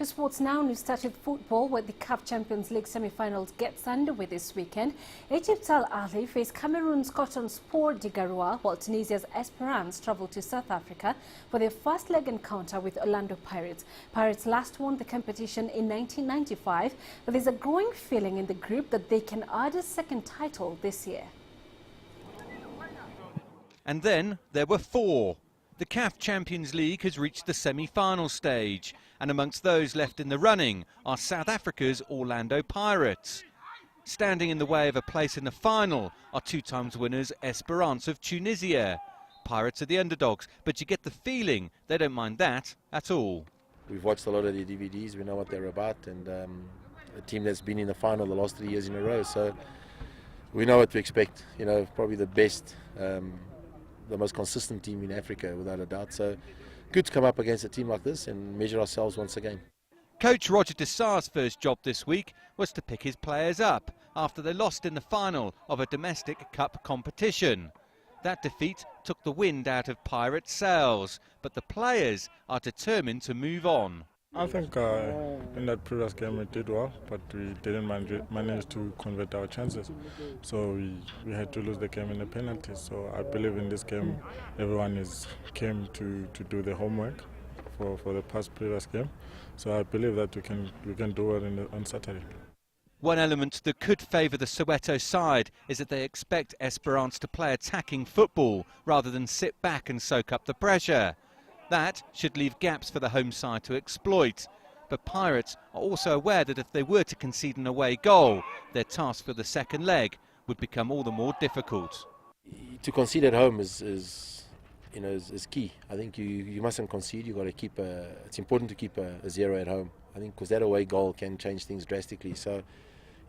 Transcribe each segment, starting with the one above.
To sports now, we start with football, where the CAF Champions League semi-finals gets underway this weekend. Egypt's Al Ahly face Cameroon's Cotton Sport de Garoua, while Tunisia's Esperance travel to South Africa for their first leg encounter with Orlando Pirates. Pirates last won the competition in 1995, but there's a growing feeling in the group that they can add a second title this year. And then there were four. The CAF Champions League has reached the semi-final stage, and amongst those left in the running are South Africa's Orlando Pirates. Standing in the way of a place in the final are two-times winners Esperance of Tunisia. Pirates are the underdogs, but you get the feeling they don't mind that at all. We've watched a lot of the DVDs, we know what they're about, and a team that's been in the final the last 3 years in a row, so we know what to expect. You know, probably the best, the most consistent team in Africa, without a doubt. So good to come up against a team like this and measure ourselves once again. Coach Roger Dessar's first job this week was to pick his players up after they lost in the final of a domestic cup competition. That defeat took the wind out of Pirates' sails, but the players are determined to move on. I think in that previous game we did well, but we didn't manage to convert our chances. So we had to lose the game in the penalties. So I believe in this game everyone came to do the homework for the previous game. So I believe that we can do it on Saturday. One element that could favour the Soweto side is that they expect Esperance to play attacking football rather than sit back and soak up the pressure. That should leave gaps for the home side to exploit. But Pirates are also aware that if they were to concede an away goal, their task for the second leg would become all the more difficult. To concede at home is key. I think you mustn't concede. You've got to keep it's important to keep a zero at home. I think because that away goal can change things drastically. So,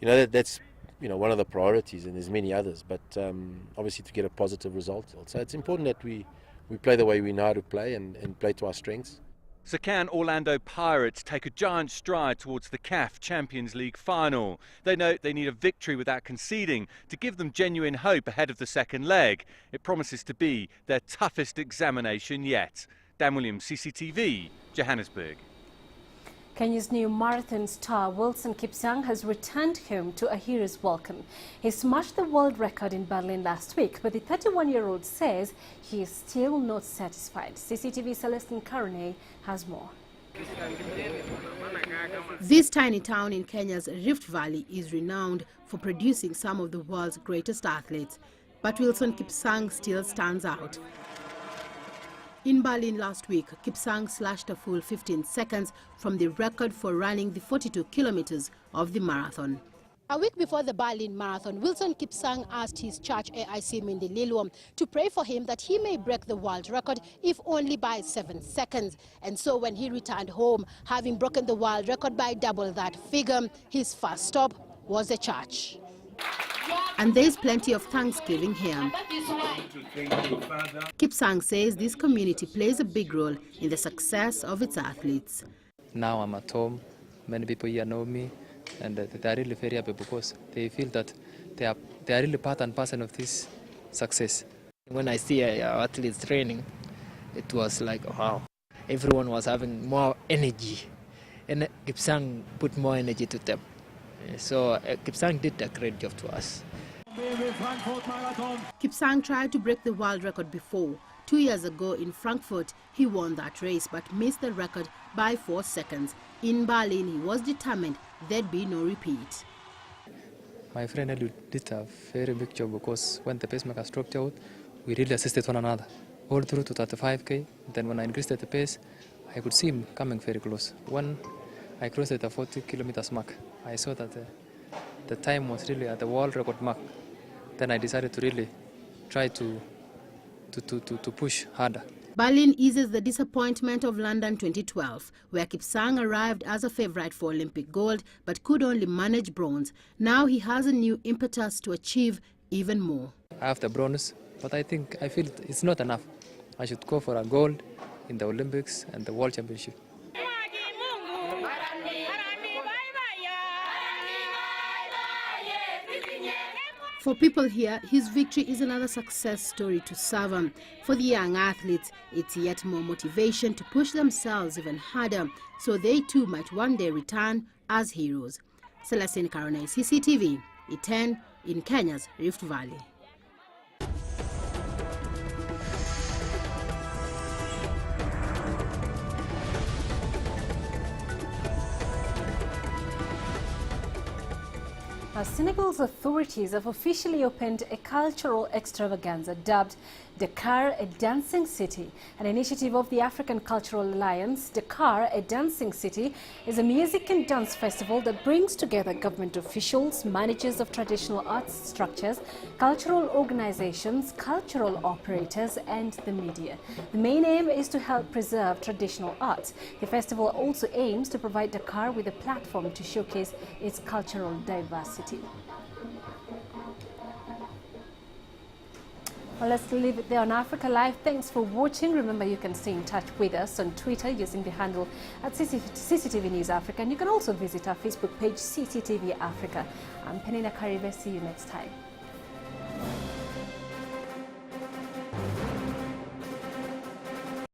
that's one of the priorities, and there's many others. But obviously to get a positive result. So it's important that we play the way we know how to play and play to our strengths. So can Orlando Pirates take a giant stride towards the CAF Champions League final? They know they need a victory without conceding to give them genuine hope ahead of the second leg. It promises to be their toughest examination yet. Dan Williams, CCTV, Johannesburg. Kenya's new marathon star Wilson Kipsang has returned home to a hero's welcome. He smashed the world record in Berlin last week, but the 31-year-old says he is still not satisfied. CCTV Celestine Karone has more. This tiny town in Kenya's Rift Valley is renowned for producing some of the world's greatest athletes, but Wilson Kipsang still stands out. In Berlin last week, Kipsang slashed a full 15 seconds from the record for running the 42 kilometers of the marathon. A week before the Berlin Marathon, Wilson Kipsang asked his church AIC Mindililwam to pray for him that he may break the world record, if only by 7 seconds. And so when he returned home, having broken the world record by double that figure, his first stop was the church. And there's plenty of thanksgiving here. Kipsang says this community plays a big role in the success of its athletes. Now I'm at home, many people here know me, and they are really very happy because they feel that they are really part and parcel of this success. When I see our athletes training, it was like, wow, everyone was having more energy, and Kipsang put more energy to them. So Kipsang did a great job to us. Kipsang tried to break the world record before. 2 years ago in Frankfurt, he won that race but missed the record by 4 seconds. In Berlin, he was determined there'd be no repeat. My friend Eliud did a very big job because when the pacemaker dropped out, we really assisted one another. All through to 35K, then when I increased the pace, I could see him coming very close. When I crossed the 40 kilometers mark, I saw that the time was really at the world record mark. Then I decided to really try to push harder. Berlin eases the disappointment of London 2012, where Kipsang arrived as a favorite for Olympic gold but could only manage bronze. Now he has a new impetus to achieve even more. I have the bronze, but I feel it's not enough. I should go for a gold in the Olympics and the World Championship. For people here, his victory is another success story to savor. For the young athletes, it's yet more motivation to push themselves even harder, so they too might one day return as heroes. Celestine Caronay, CCTV, Iten in Kenya's Rift Valley. Senegal's authorities have officially opened a cultural extravaganza dubbed Dakar, a Dancing City, an initiative of the African Cultural Alliance. Dakar, a Dancing City, is a music and dance festival that brings together government officials, managers of traditional arts structures, cultural organizations, cultural operators, and the media. The main aim is to help preserve traditional art. The festival also aims to provide Dakar with a platform to showcase its cultural diversity. Well, let's leave it there on Africa Live. Thanks for watching. Remember, you can stay in touch with us on Twitter using the handle at CCTV News Africa. And you can also visit our Facebook page, CCTV Africa. I'm Penina Karibe. See you next time.